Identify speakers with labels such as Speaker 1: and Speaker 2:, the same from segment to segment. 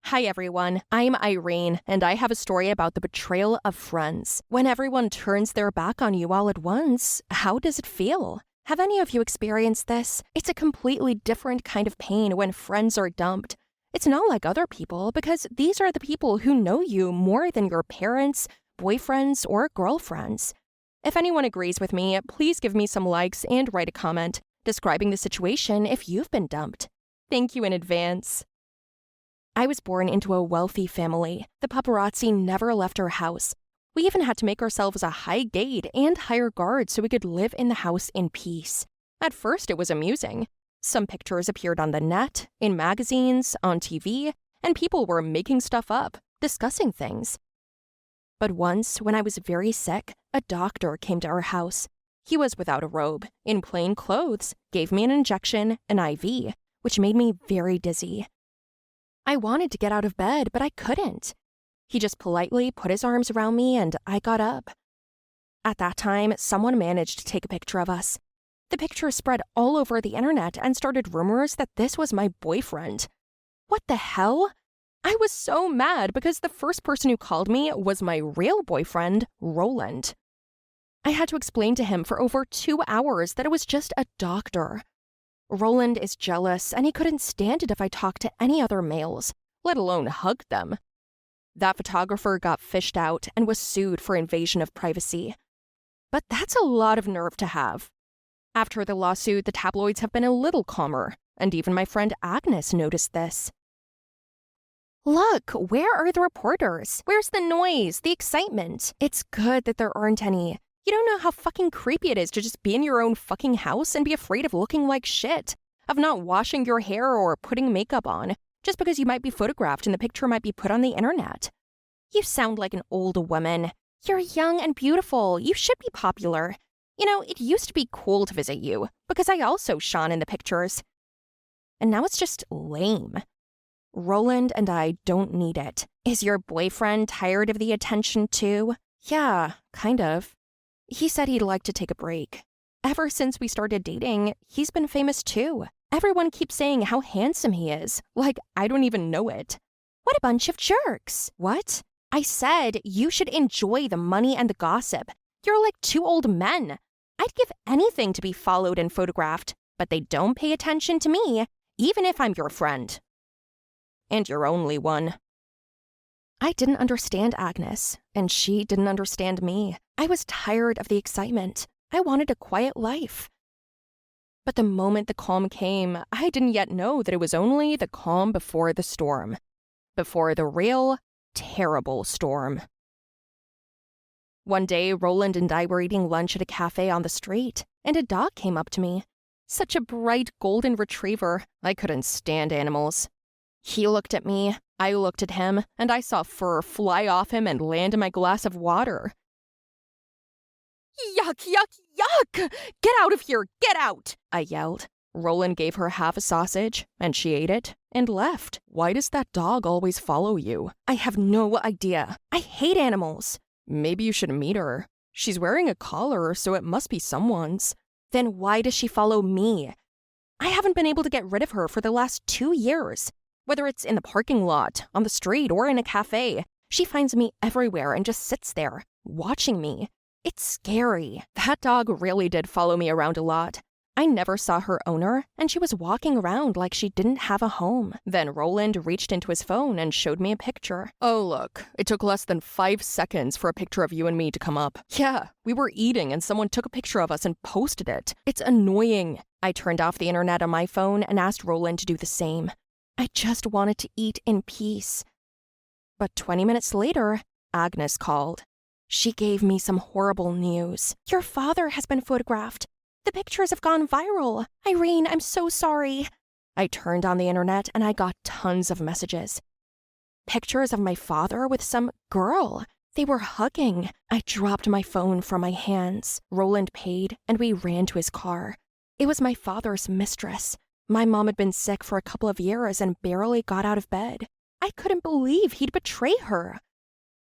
Speaker 1: Hi everyone, I'm Irene, and I have a story about the betrayal of friends. When everyone turns their back on you all at once, how does it feel? Have any of you experienced this? It's a completely different kind of pain when friends are dumped. It's not like other people because these are the people who know you more than your parents, boyfriends, or girlfriends. If anyone agrees with me, please give me some likes and write a comment describing the situation if you've been dumped. Thank you in advance. I was born into a wealthy family. The paparazzi never left our house. We even had to make ourselves a high gate and hire guards so we could live in the house in peace. At first, it was amusing. Some pictures appeared on the net, in magazines, on TV, and people were making stuff up, discussing things. But once, when I was very sick, a doctor came to our house. He was without a robe, in plain clothes, gave me an injection, an IV, which made me very dizzy. I wanted to get out of bed, but I couldn't. He just politely put his arms around me and I got up. At that time, someone managed to take a picture of us. The picture spread all over the internet and started rumors that this was my boyfriend. What the hell? I was so mad because the first person who called me was my real boyfriend, Roland. I had to explain to him for over 2 hours that it was just a doctor. Roland is jealous, and he couldn't stand it if I talked to any other males, let alone hugged them. That photographer got fished out and was sued for invasion of privacy. But that's a lot of nerve to have. After the lawsuit, the tabloids have been a little calmer, and even my friend Agnes noticed this. Look, where are the reporters? Where's the noise, the excitement? It's good that there aren't any. You don't know how fucking creepy it is to just be in your own fucking house and be afraid of looking like shit, of not washing your hair or putting makeup on, just because you might be photographed and the picture might be put on the internet. You sound like an old woman. You're young and beautiful. You should be popular. You know, it used to be cool to visit you, because I also shone in the pictures. And now it's just lame. Roland and I don't need it. Is your boyfriend tired of the attention too? Yeah, kind of. He said he'd like to take a break. Ever since we started dating, he's been famous too. Everyone keeps saying how handsome he is, like I don't even know it. What a bunch of jerks. What? I said you should enjoy the money and the gossip. You're like 2 old men. I'd give anything to be followed and photographed, but they don't pay attention to me, even if I'm your friend. And your only one. I didn't understand Agnes, and she didn't understand me. I was tired of the excitement. I wanted a quiet life. But the moment the calm came, I didn't yet know that it was only the calm before the storm. Before the real, terrible storm. One day, Roland and I were eating lunch at a cafe on the street, and a dog came up to me. Such a bright golden retriever. I couldn't stand animals. He looked at me, I looked at him, and I saw fur fly off him and land in my glass of water. Yuck, yuck, yuck! Get out of here, get out! I yelled. Roland gave her half a sausage, and she ate it, and left. Why does that dog always follow you? I have no idea. I hate animals. Maybe you should meet her. She's wearing a collar, so it must be someone's. Then why does she follow me? I haven't been able to get rid of her for the last 2 years. Whether it's in the parking lot, on the street, or in a cafe, she finds me everywhere and just sits there, watching me. It's scary. That dog really did follow me around a lot. I never saw her owner, and she was walking around like she didn't have a home. Then Roland reached into his phone and showed me a picture. Oh, look, it took less than 5 seconds for a picture of you and me to come up. Yeah, we were eating and someone took a picture of us and posted it. It's annoying. I turned off the internet on my phone and asked Roland to do the same. I just wanted to eat in peace. But 20 minutes later, Agnes called. She gave me some horrible news. Your father has been photographed. The pictures have gone viral. Irene, I'm so sorry. I turned on the internet and I got tons of messages. Pictures of my father with some girl. They were hugging. I dropped my phone from my hands. Roland paid and we ran to his car. It was my father's mistress. My mom had been sick for a couple of years and barely got out of bed. I couldn't believe he'd betray her.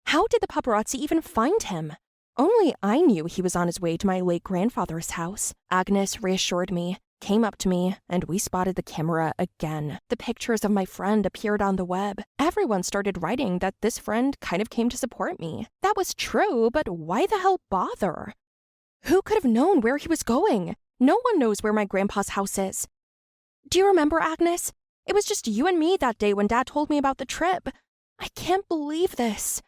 Speaker 1: How did the paparazzi even find him? Only I knew he was on his way to my late grandfather's house. Agnes reassured me. came up to me, and we spotted the camera again. The pictures of my friend appeared on the web. Everyone started writing that this friend kind of came to support me. That was true, but why the hell bother? Who could have known where he was going? No one knows where my grandpa's house is. Do you remember, Agnes? It was just you and me that day when Dad told me about the trip. I can't believe this.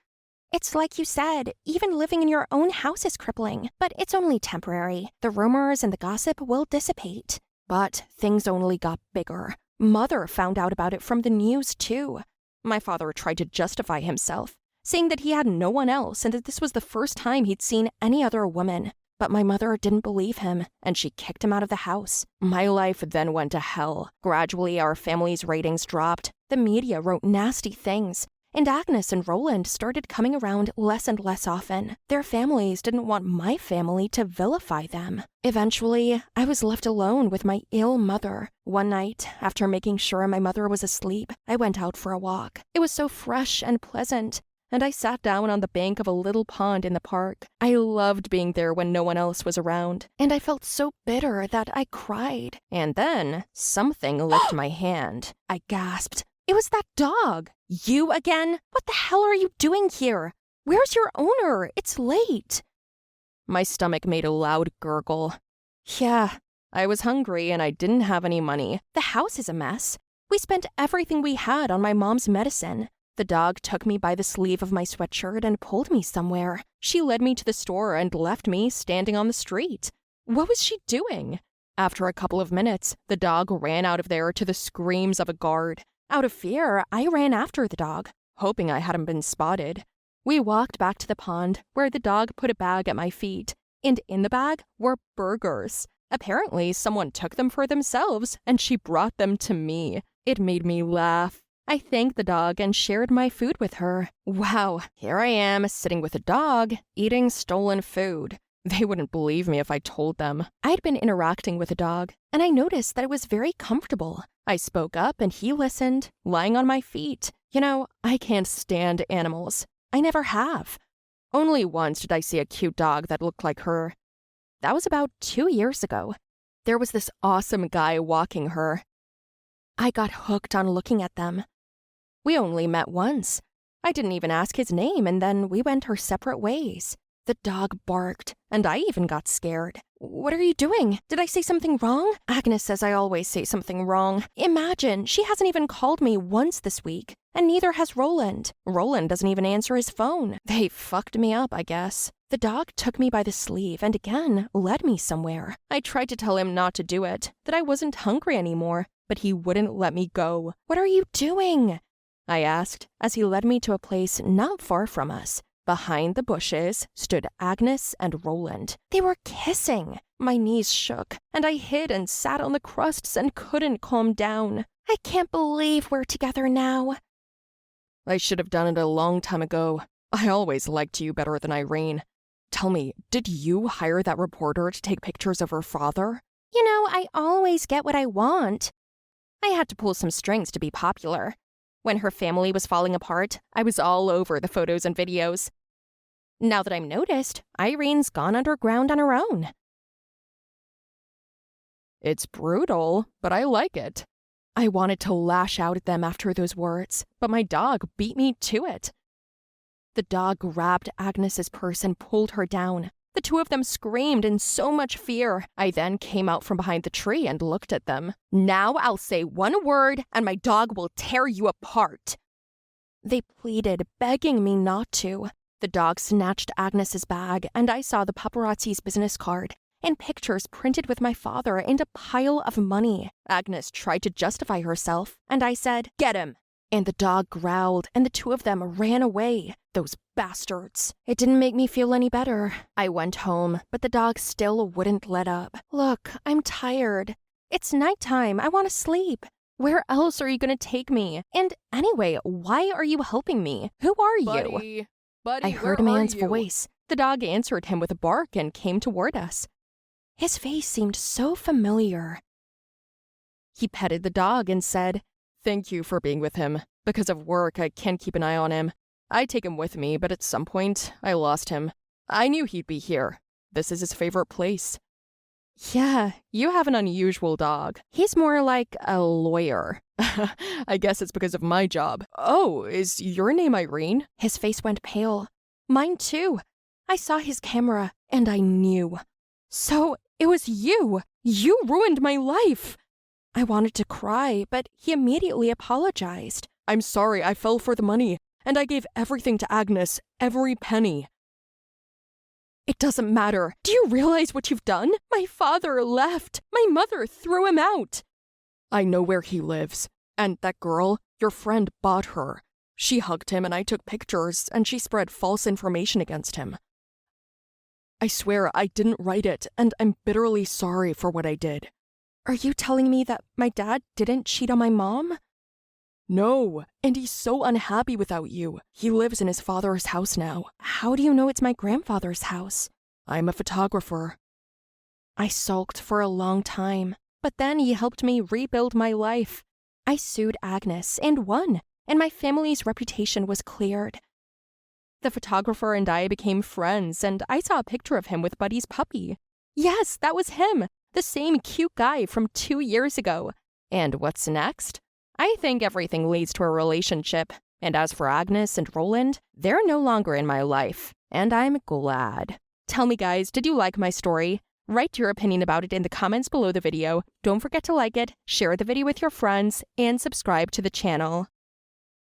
Speaker 1: It's like you said, even living in your own house is crippling, but it's only temporary. The rumors and the gossip will dissipate. But things only got bigger. Mother found out about it from the news, too. My father tried to justify himself, saying that he had no one else and that this was the first time he'd seen any other woman. But my mother didn't believe him, and she kicked him out of the house. My life then went to hell. Gradually, our family's ratings dropped. The media wrote nasty things. And Agnes and Roland started coming around less and less often. Their families didn't want my family to vilify them. Eventually, I was left alone with my ill mother. One night, after making sure my mother was asleep, I went out for a walk. It was so fresh and pleasant, and I sat down on the bank of a little pond in the park. I loved being there when no one else was around, and I felt so bitter that I cried. And then, something licked my hand. I gasped. It was that dog. You again? What the hell are you doing here? Where's your owner? It's late. My stomach made a loud gurgle. Yeah, I was hungry and I didn't have any money. The house is a mess. We spent everything we had on my mom's medicine. The dog took me by the sleeve of my sweatshirt and pulled me somewhere. She led me to the store and left me standing on the street. What was she doing? After a couple of minutes, the dog ran out of there to the screams of a guard. Out of fear, I ran after the dog, hoping I hadn't been spotted. We walked back to the pond, where the dog put a bag at my feet, and in the bag were burgers. Apparently, someone took them for themselves, and she brought them to me. It made me laugh. I thanked the dog and shared my food with her. Wow, here I am, sitting with a dog, eating stolen food. They wouldn't believe me if I told them. I'd been interacting with the dog, and I noticed that it was very comfortable. I spoke up and he listened, lying on my feet. You know, I can't stand animals. I never have. Only once did I see a cute dog that looked like her. That was about 2 years ago. There was this awesome guy walking her. I got hooked on looking at them. We only met once. I didn't even ask his name, and then we went our separate ways. The dog barked, and I even got scared. What are you doing? Did I say something wrong? Agnes says I always say something wrong. Imagine, she hasn't even called me once this week, and neither has Roland. Roland doesn't even answer his phone. They fucked me up, I guess. The dog took me by the sleeve and again led me somewhere. I tried to tell him not to do it, that I wasn't hungry anymore, but he wouldn't let me go. What are you doing? I asked, as he led me to a place not far from us. Behind the bushes stood Agnes and Roland. They were kissing. My knees shook, and I hid and sat on the crusts and couldn't calm down. I can't believe we're together now. I should have done it a long time ago. I always liked you better than Irene. Tell me, did you hire that reporter to take pictures of her father? You know, I always get what I want. I had to pull some strings to be popular. When her family was falling apart, I was all over the photos and videos. Now that I'm noticed, Irene's gone underground on her own. It's brutal, but I like it. I wanted to lash out at them after those words, but my dog beat me to it. The dog grabbed Agnes's purse and pulled her down. The two of them screamed in so much fear. I then came out from behind the tree and looked at them. Now I'll say one word and my dog will tear you apart. They pleaded, begging me not to. The dog snatched Agnes's bag and I saw the paparazzi's business card and pictures printed with my father and a pile of money. Agnes tried to justify herself and I said, "Get him!" And the dog growled and the two of them ran away. Those bastards. It didn't make me feel any better. I went home, but the dog still wouldn't let up. Look, I'm tired. It's nighttime. I want to sleep. Where else are you going to take me? And anyway, why are you helping me? Who are you?
Speaker 2: Buddy,
Speaker 1: I heard a
Speaker 2: where are
Speaker 1: man's
Speaker 2: you?
Speaker 1: voice. The dog answered him with a bark and came toward us. His face seemed so familiar. He petted the dog and said,
Speaker 2: Thank you for being with him. Because of work, I can't keep an eye on him. I take him with me, but at some point, I lost him. I knew he'd be here. This is his favorite place. Yeah, you have an unusual dog. He's more like a lawyer. I guess it's because of my job. Oh, is your name Irene?
Speaker 1: His face went pale. Mine too. I saw his camera, and I knew. So, it was you! You ruined my life! I wanted to cry, but he immediately apologized.
Speaker 2: I'm sorry, I fell for the money, and I gave everything to Agnes, every penny.
Speaker 1: It doesn't matter. Do you realize what you've done? My father left. My mother threw him out.
Speaker 2: I know where he lives. And that girl, your friend bought her. She hugged him and I took pictures, and she spread false information against him. I swear I didn't write it, and I'm bitterly sorry for what I did.
Speaker 1: Are you telling me that my dad didn't cheat on my mom?
Speaker 2: No, and he's so unhappy without you. He lives in his father's house now.
Speaker 1: How do you know it's my grandfather's house?
Speaker 2: I'm a photographer.
Speaker 1: I sulked for a long time, but then he helped me rebuild my life. I sued Agnes and won, and my family's reputation was cleared. The photographer and I became friends, and I saw a picture of him with Buddy's puppy. Yes, that was him, the same cute guy from 2 years ago.
Speaker 2: And what's next?
Speaker 1: I think everything leads to a relationship. And as for Agnes and Roland, they're no longer in my life. And I'm glad. Tell me guys, did you like my story? Write your opinion about it in the comments below the video. Don't forget to like it, share the video with your friends, and subscribe to the channel.